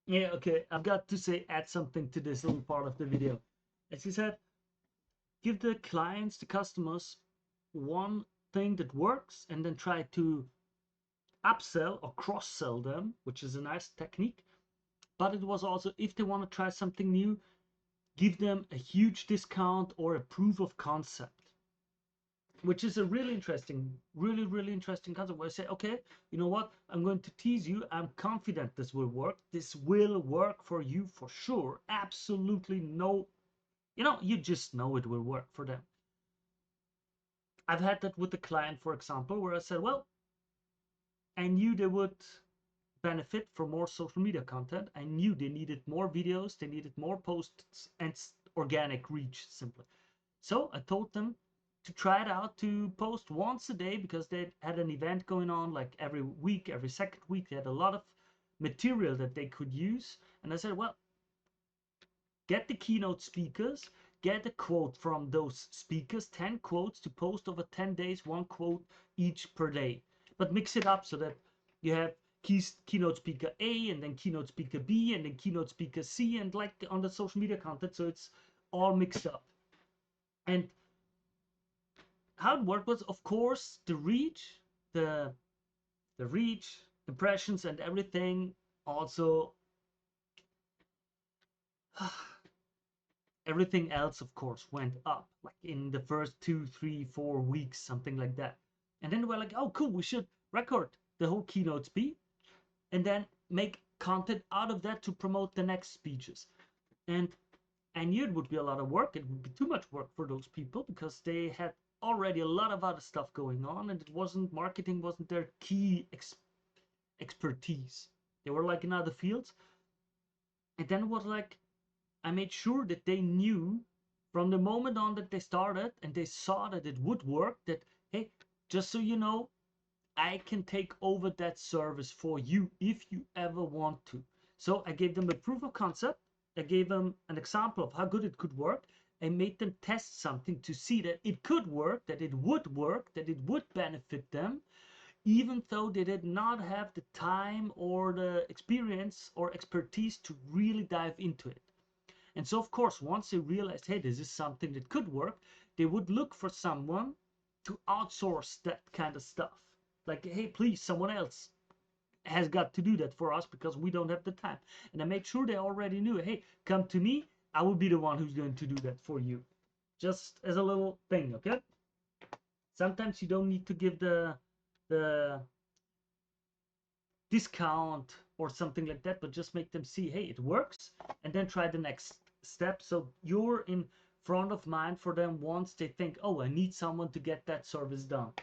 Yeah, okay. I've got to say, add something to this little part of the video. As you said, give the clients, the customers, one thing that works and then try to upsell or cross sell them, which is a nice technique. But it was also, if they want to try something new, give them a huge discount or a proof of concept, which is a really interesting concept where I say, okay, you know what? I'm going to tease you. I'm confident this will work. This will work for you for sure. Absolutely no, you just know it will work for them. I've had that with a client, for example, where I said, well, I knew they would benefit from more social media content. I knew they needed more videos, they needed more posts and organic reach simply. So I told them to try it out to post once a day because they had an event going on like every week, every second week. They had a lot of material that they could use. And I said, well, get the keynote speakers, get a quote from those speakers, 10 quotes to post over 10 days, one quote each per day. But mix it up so that you have keynote speaker A and then keynote speaker B and then keynote speaker C and like on the social media content. So it's all mixed up. And how it worked was, of course, the the reach, impressions, and everything. Also, everything else, of course, went up. Like in the first 2, 3, 4 weeks, something like that. And then we're like, oh, cool, we should record the whole keynote speech and then make content out of that to promote the next speeches. And I knew it would be a lot of work. It would be too much work for those people because they had already a lot of other stuff going on, and it wasn't marketing wasn't their key expertise. They were like in other fields. And then it was like I made sure that they knew from the moment on that they started and they saw that it would work, that hey, just so you know, I can take over that service for you if you ever want to. So I gave them a proof of concept. I gave them an example of how good it could work. I made them test something to see that it could work, that it would work, that it would benefit them, even though they did not have the time or the experience or expertise to really dive into it. And so, of course, once they realized, hey, this is something that could work, they would look for someone to outsource that kind of stuff. Like, hey, please, someone else has got to do that for us because we don't have the time. And I made sure they already knew, hey, come to me. I will be the one who's going to do that for you. Just as a little thing, okay? Sometimes you don't need to give the discount or something like that, but just make them see, hey, it works, and then try the next step. So you're in front of mind for them once they think, oh, I need someone to get that service done.